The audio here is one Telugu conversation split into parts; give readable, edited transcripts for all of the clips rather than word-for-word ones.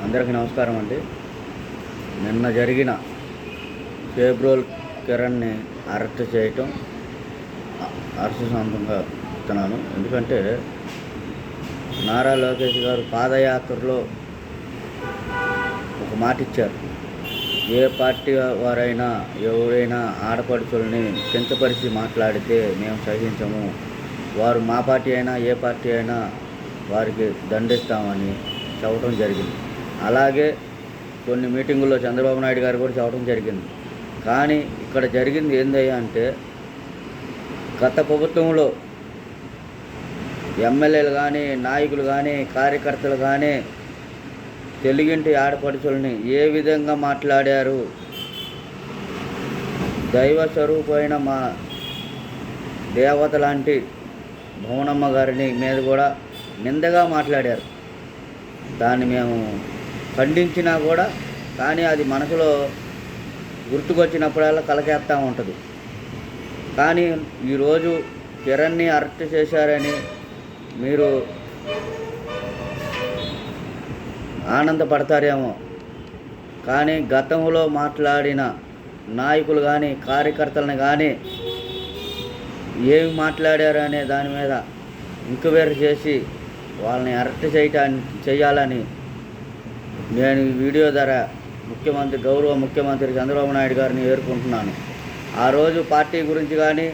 అందరికీ నమస్కారం అండి. నిన్న జరిగిన ఫేబ్రోల్ కిరణ్ని అరెస్ట్ చేయటం హర్షసంతంగా చెప్తున్నాను. ఎందుకంటే నారా లోకేష్ గారు పాదయాత్రలో ఒక మాట ఇచ్చారు. ఏ పార్టీ వారైనా ఎవరైనా ఆడపడుచుల్ని కించపరిచి మాట్లాడితే మేము సహించము, వారు మా పార్టీ అయినా ఏ పార్టీ అయినా వారికి దండిస్తామని చెప్పడం జరిగింది. అలాగే కొన్ని మీటింగుల్లో చంద్రబాబు నాయుడు గారు కూడా చెప్పడం జరిగింది. కానీ ఇక్కడ జరిగింది ఏందయ్యా అంటే, గత ప్రభుత్వంలో ఎమ్మెల్యేలు కానీ నాయకులు కానీ కార్యకర్తలు కానీ తెలుగింటి ఆడపడుచుల్ని ఏ విధంగా మాట్లాడారు. దైవ స్వరూపమైన మా దేవత లాంటి భువనమ్మ గారిని మీద కూడా నిందగా మాట్లాడారు. దాన్ని మేము ఖండించినా కూడా కానీ అది మనసులో గుర్తుకొచ్చినప్పుడల్లా కలకేస్తూ ఉంటుంది. కానీ ఈరోజు కిరణ్ని అరెస్ట్ చేశారని మీరు ఆనందపడతారేమో, కానీ గతంలో మాట్లాడిన నాయకులు కానీ కార్యకర్తలను కానీ ఏమి మాట్లాడారు అనే దాని మీద ఎంక్వైరీ చేసి వాళ్ళని అరెస్ట్ చేయాలని నేను ఈ వీడియో ద్వారా గౌరవ ముఖ్యమంత్రి చంద్రబాబు నాయుడు గారిని వేడుకుంటున్నాను. ఆ రోజు పార్టీ గురించి కానీ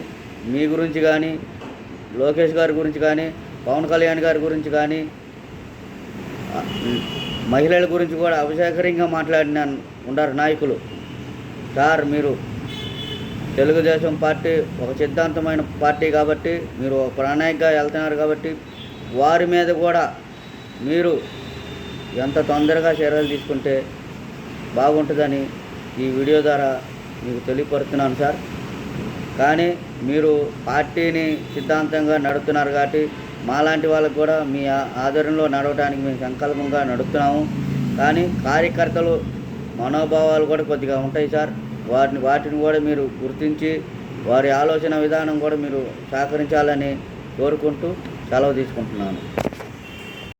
మీ గురించి కానీ లోకేష్ గారి గురించి కానీ పవన్ కళ్యాణ్ గారి గురించి కానీ మహిళల గురించి కూడా అవిశేఖరంగా మాట్లాడిన ఉన్నారు నాయకులు. సార్, మీరు తెలుగుదేశం పార్టీ ఒక సిద్ధాంతమైన పార్టీ కాబట్టి, మీరు ఒక ప్రణాళికగా వెళ్తున్నారు కాబట్టి వారి మీద కూడా మీరు ఎంత తొందరగా చర్యలు తీసుకుంటే బాగుంటుందని ఈ వీడియో ద్వారా మీకు తెలియపరుస్తున్నాను సార్. కానీ మీరు పార్టీని సిద్ధాంతంగా నడుపుతున్నారు కాబట్టి మాలాంటి వాళ్ళకు కూడా మీ ఆధ్వర్యంలో నడవడానికి మేము సంకల్పంగా నడుపుతున్నాము. కానీ కార్యకర్తలు మనోభావాలు కూడా కొద్దిగా ఉంటాయి సార్. వాటిని కూడా మీరు గుర్తించి వారి ఆలోచన విధానం కూడా మీరు సహకరించాలని కోరుకుంటూ సెలవు తీసుకుంటున్నాను.